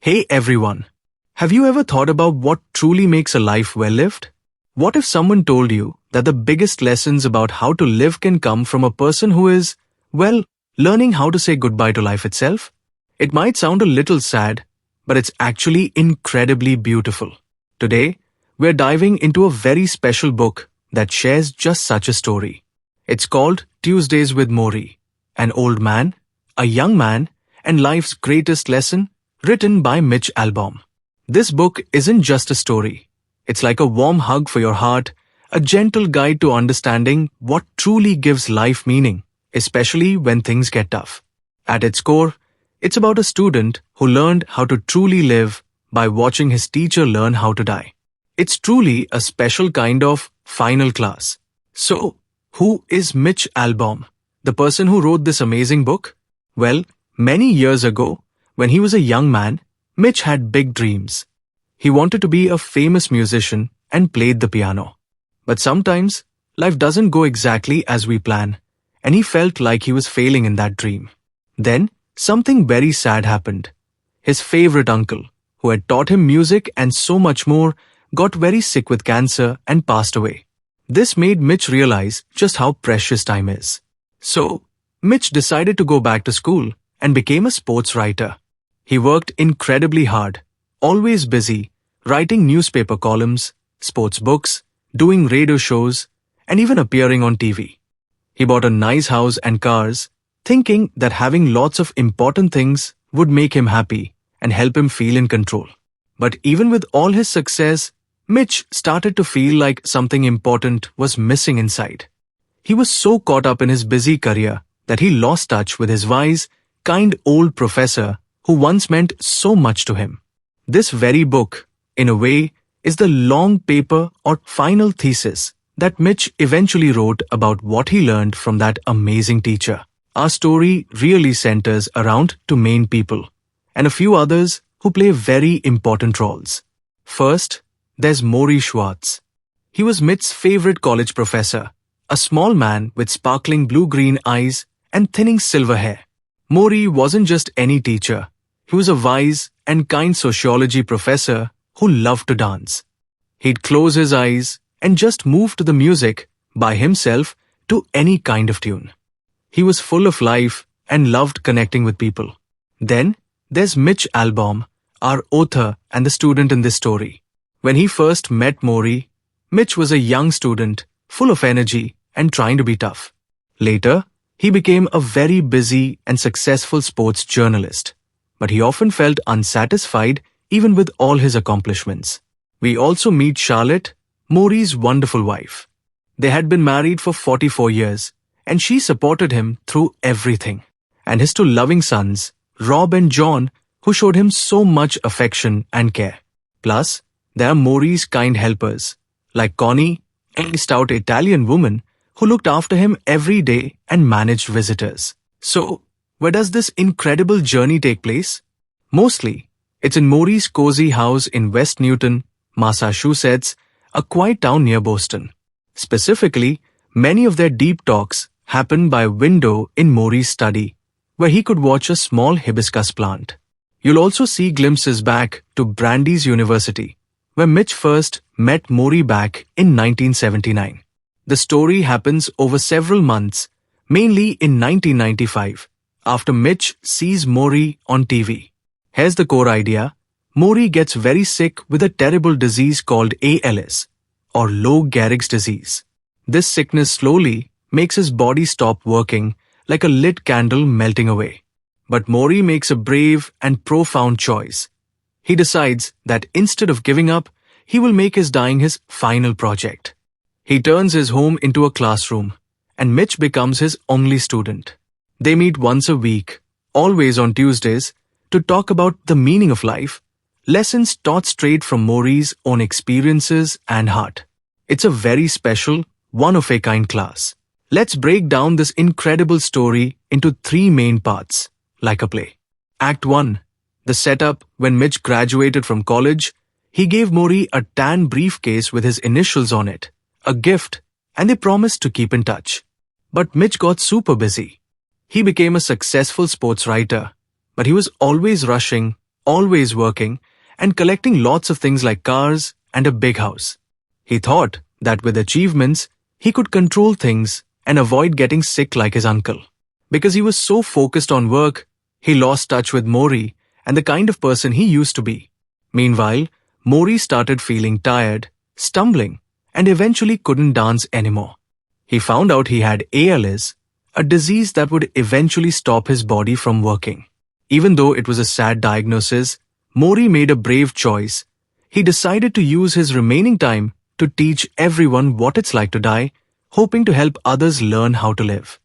Hey everyone, have you ever thought about what truly makes a life well lived? What if someone told you that the biggest lessons about how to live can come from a person who is, well, learning how to say goodbye to life itself? It might sound a little sad, but it's actually incredibly beautiful. Today, we're diving into a very special book that shares just such a story. It's called Tuesdays with Morrie, an old man, a young man, and life's greatest lesson, written by Mitch Albom. This book isn't just a story. It's like a warm hug for your heart, a gentle guide to understanding what truly gives life meaning, especially when things get tough. At its core, it's about a student who learned how to truly live by watching his teacher learn how to die. It's truly a special kind of final class. So, who is Mitch Albom, the person who wrote this amazing book? Well, many years ago, when he was a young man, Mitch had big dreams. He wanted to be a famous musician and played the piano. But sometimes, life doesn't go exactly as we plan, and he felt like he was failing in that dream. Then, something very sad happened. His favorite uncle, who had taught him music and so much more, got very sick with cancer and passed away. This made Mitch realize just how precious time is. So, Mitch decided to go back to school and became a sports writer. He worked incredibly hard, always busy, writing newspaper columns, sports books, doing radio shows, and even appearing on TV. He bought a nice house and cars, thinking that having lots of important things would make him happy and help him feel in control. But even with all his success, Mitch started to feel like something important was missing inside. He was so caught up in his busy career that he lost touch with his wise, kind old professor who once meant so much to him. This very book, in a way, is the long paper or final thesis that Mitch eventually wrote about what he learned from that amazing teacher. Our story really centers around two main people, and a few others who play very important roles. First, there's Morrie Schwartz. He was Mitch's favorite college professor, a small man with sparkling blue-green eyes and thinning silver hair. Morrie wasn't just any teacher. He was a wise and kind sociology professor who loved to dance. He'd close his eyes and just move to the music by himself to any kind of tune. He was full of life and loved connecting with people. Then, there's Mitch Albom, our author and the student in this story. When he first met Morrie, Mitch was a young student, full of energy and trying to be tough. Later, he became a very busy and successful sports journalist, but he often felt unsatisfied even with all his accomplishments. We also meet Charlotte, Morrie's wonderful wife. They had been married for 44 years, and she supported him through everything. And his two loving sons, Rob and John, who showed him so much affection and care. Plus, there are Morrie's kind helpers, like Connie, a stout Italian woman who looked after him every day and managed visitors. So, where does this incredible journey take place? Mostly, it's in Morrie's cozy house in West Newton, Massachusetts, a quiet town near Boston. Specifically, many of their deep talks happen by a window in Morrie's study, where he could watch a small hibiscus plant. You'll also see glimpses back to Brandeis University, where Mitch first met Morrie back in 1979. The story happens over several months, mainly in 1995, after Mitch sees Morrie on TV. Here's the core idea. Morrie gets very sick with a terrible disease called ALS, or Lou Gehrig's disease. This sickness slowly makes his body stop working, like a lit candle melting away. But Morrie makes a brave and profound choice. He decides that instead of giving up, he will make his dying his final project. He turns his home into a classroom, and Mitch becomes his only student. They meet once a week, always on Tuesdays, to talk about the meaning of life, lessons taught straight from Morrie's own experiences and heart. It's a very special, one-of-a-kind class. Let's break down this incredible story into three main parts, like a play. Act 1. The setup. When Mitch graduated from college, he gave Morrie a tan briefcase with his initials on it, a gift, and they promised to keep in touch. But Mitch got super busy. He became a successful sports writer, but he was always rushing, always working, and collecting lots of things like cars and a big house. He thought that with achievements, he could control things and avoid getting sick like his uncle. Because he was so focused on work, he lost touch with Morrie and the kind of person he used to be. Meanwhile, Morrie started feeling tired, stumbling, and eventually couldn't dance anymore. He found out he had ALS, a disease that would eventually stop his body from working. Even though it was a sad diagnosis, Morrie made a brave choice. He decided to use his remaining time to teach everyone what it's like to die, hoping to help others learn how to live.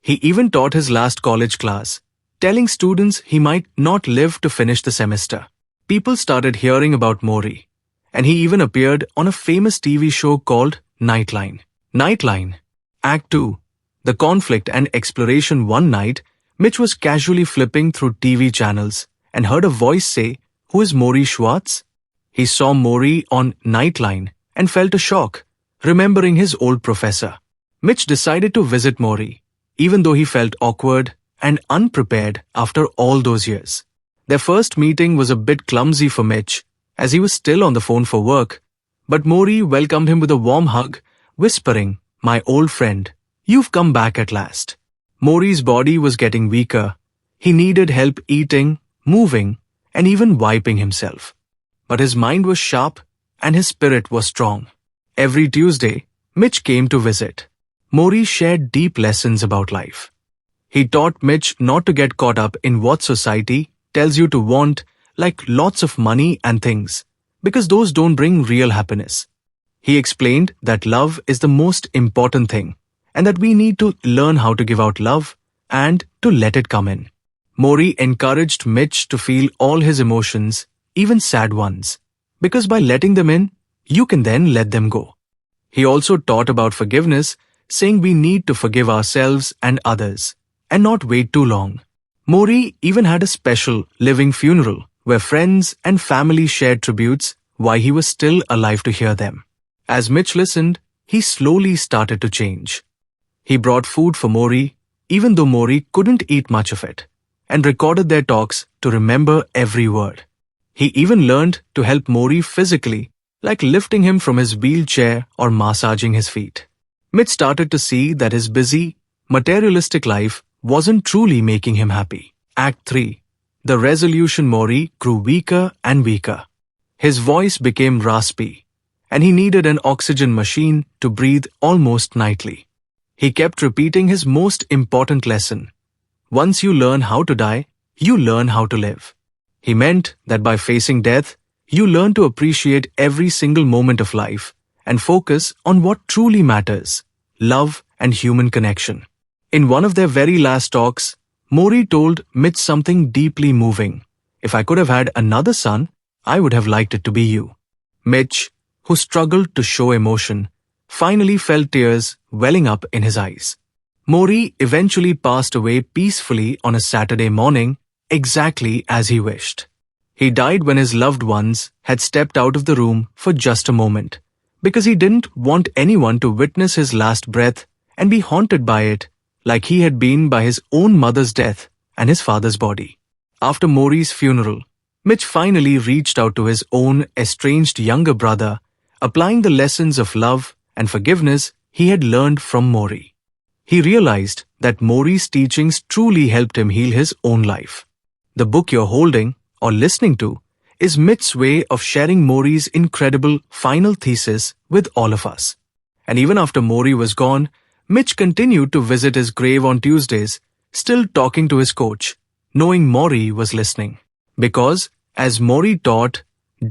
He even taught his last college class, telling students he might not live to finish the semester. People started hearing about Morrie, and he even appeared on a famous TV show called Nightline. Nightline. Act 2. The conflict and exploration. One night, Mitch was casually flipping through TV channels and heard a voice say, "Who is Morrie Schwartz?" He saw Morrie on Nightline and felt a shock, remembering his old professor. Mitch decided to visit Morrie, even though he felt awkward and unprepared after all those years. Their first meeting was a bit clumsy for Mitch, as he was still on the phone for work, but Morrie welcomed him with a warm hug, whispering, "My old friend, you've come back at last." Morrie's body was getting weaker. He needed help eating, moving, and even wiping himself. But his mind was sharp and his spirit was strong. Every Tuesday, Mitch came to visit. Morrie shared deep lessons about life. He taught Mitch not to get caught up in what society tells you to want, like lots of money and things, because those don't bring real happiness. He explained that love is the most important thing, and that we need to learn how to give out love and to let it come in. Morrie encouraged Mitch to feel all his emotions, even sad ones, because by letting them in, you can then let them go. He also taught about forgiveness, saying we need to forgive ourselves and others, and not wait too long. Morrie even had a special living funeral where friends and family shared tributes while he was still alive to hear them. As Mitch listened, he slowly started to change. He brought food for Morrie, even though Morrie couldn't eat much of it, and recorded their talks to remember every word. He even learned to help Morrie physically, like lifting him from his wheelchair or massaging his feet. Mitch started to see that his busy, materialistic life wasn't truly making him happy. Act 3. The resolution. Morrie grew weaker and weaker. His voice became raspy, and he needed an oxygen machine to breathe almost nightly. He kept repeating his most important lesson. Once you learn how to die, you learn how to live. He meant that by facing death, you learn to appreciate every single moment of life and focus on what truly matters, love and human connection. In one of their very last talks, Morrie told Mitch something deeply moving. "If I could have had another son, I would have liked it to be you." Mitch, who struggled to show emotion, finally felt tears welling up in his eyes. Morrie eventually passed away peacefully on a Saturday morning, exactly as he wished. He died when his loved ones had stepped out of the room for just a moment, because he didn't want anyone to witness his last breath and be haunted by it like he had been by his own mother's death and his father's body. After Morrie's funeral, Mitch finally reached out to his own estranged younger brother, applying the lessons of love and forgiveness he had learned from Morrie. He realized that Morrie's teachings truly helped him heal his own life. The book you're holding or listening to is Mitch's way of sharing Morrie's incredible final thesis with all of us. And even after Morrie was gone, Mitch continued to visit his grave on Tuesdays, still talking to his coach, knowing Morrie was listening. Because, as Morrie taught,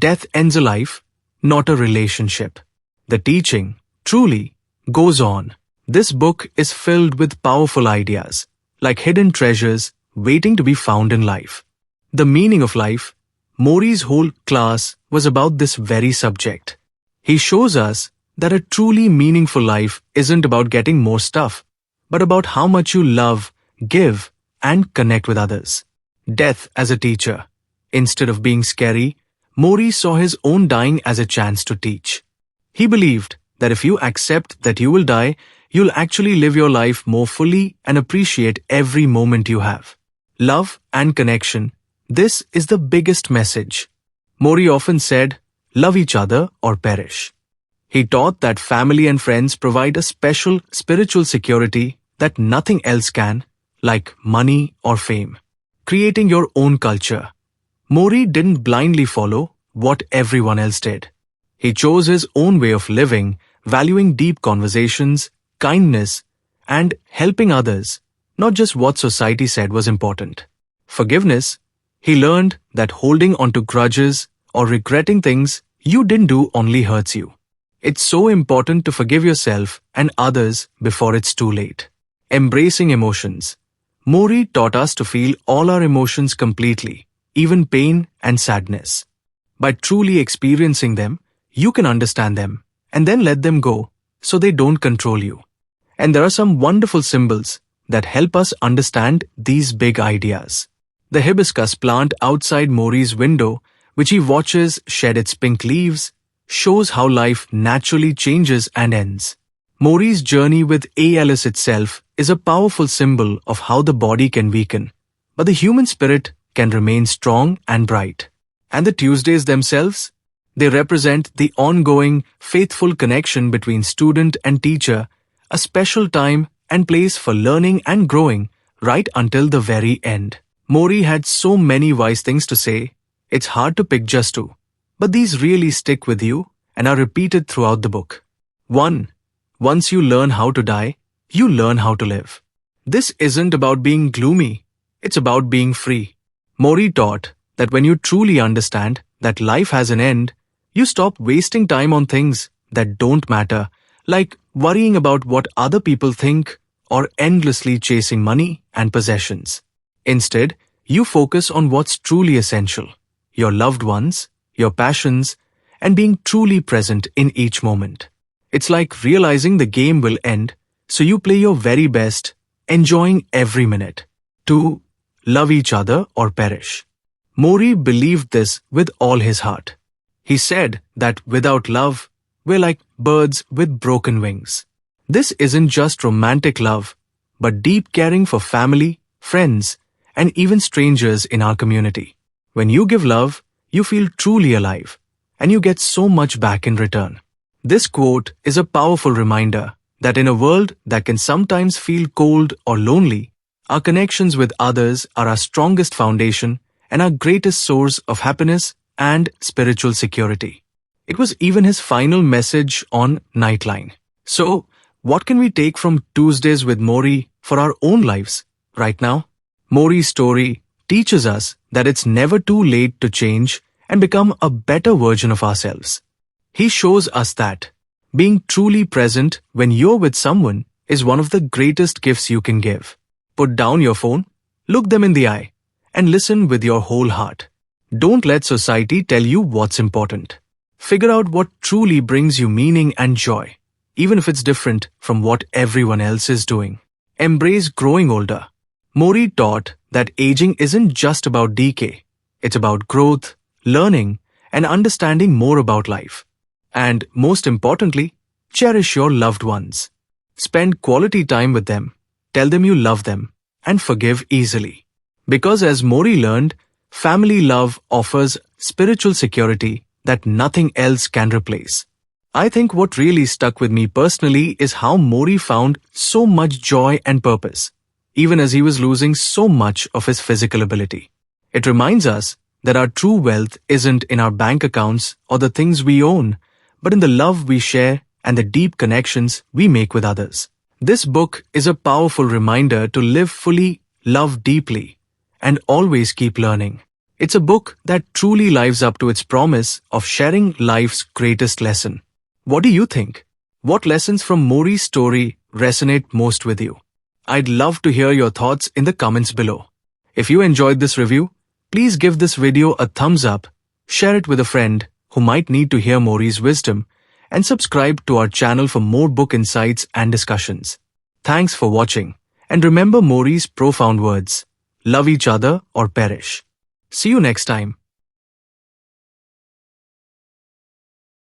death ends a life, not a relationship. The teaching, truly, goes on. This book is filled with powerful ideas, like hidden treasures waiting to be found in life. The meaning of life. Morrie's whole class was about this very subject. He shows us that a truly meaningful life isn't about getting more stuff, but about how much you love, give, and connect with others. Death as a teacher. Instead of being scary, Morrie saw his own dying as a chance to teach. He believed that if you accept that you will die, you'll actually live your life more fully and appreciate every moment you have. Love and connection This is the biggest message. Morrie often said, love each other or perish. He taught that family and friends provide a special spiritual security that nothing else can, like money or fame. Creating your own culture. Morrie didn't blindly follow what everyone else did. He chose his own way of living, valuing deep conversations, kindness, and helping others, not just what society said was important. Forgiveness. He learned that holding onto grudges or regretting things you didn't do only hurts you. It's so important to forgive yourself and others before it's too late. Embracing emotions. Morrie taught us to feel all our emotions completely, even pain and sadness. By truly experiencing them, you can understand them and then let them go so they don't control you. And there are some wonderful symbols that help us understand these big ideas. The hibiscus plant outside Morrie's window, which he watches shed its pink leaves, shows how life naturally changes and ends. Morrie's journey with ALS itself is a powerful symbol of how the body can weaken, but the human spirit can remain strong and bright. And the Tuesdays themselves? They represent the ongoing, faithful connection between student and teacher, a special time and place for learning and growing right until the very end. Morrie had so many wise things to say, it's hard to pick just two. But these really stick with you and are repeated throughout the book. 1. Once you learn how to die, you learn how to live. This isn't about being gloomy, it's about being free. Morrie taught that when you truly understand that life has an end, you stop wasting time on things that don't matter, like worrying about what other people think or endlessly chasing money and possessions. Instead, you focus on what's truly essential, your loved ones, your passions, and being truly present in each moment. It's like realizing the game will end, so you play your very best, enjoying every minute. 2. Love each other or perish. Morrie believed this with all his heart. He said that without love, we're like birds with broken wings. This isn't just romantic love, but deep caring for family, friends, and even strangers in our community. When you give love, you feel truly alive, and you get so much back in return. This quote is a powerful reminder that in a world that can sometimes feel cold or lonely, our connections with others are our strongest foundation and our greatest source of happiness and spiritual security. It was even his final message on Nightline. So, what can we take from Tuesdays with Morrie for our own lives right now? Morrie's story teaches us that it's never too late to change and become a better version of ourselves. He shows us that being truly present when you're with someone is one of the greatest gifts you can give. Put down your phone, look them in the eye, and listen with your whole heart. Don't let society tell you what's important. Figure out what truly brings you meaning and joy, even if it's different from what everyone else is doing. Embrace growing older. Morrie taught that aging isn't just about decay. It's about growth, learning, and understanding more about life. And most importantly, cherish your loved ones. Spend quality time with them, tell them you love them, and forgive easily. Because as Morrie learned, family love offers spiritual security that nothing else can replace. I think what really stuck with me personally is how Morrie found so much joy and purpose, even as he was losing so much of his physical ability. It reminds us that our true wealth isn't in our bank accounts or the things we own, but in the love we share and the deep connections we make with others. This book is a powerful reminder to live fully, love deeply, and always keep learning. It's a book that truly lives up to its promise of sharing life's greatest lesson. What do you think? What lessons from Morrie's story resonate most with you? I'd love to hear your thoughts in the comments below. If you enjoyed this review, please give this video a thumbs up, share it with a friend who might need to hear Morrie's wisdom, and subscribe to our channel for more book insights and discussions. Thanks for watching, and remember Morrie's profound words: love each other or perish. See you next time.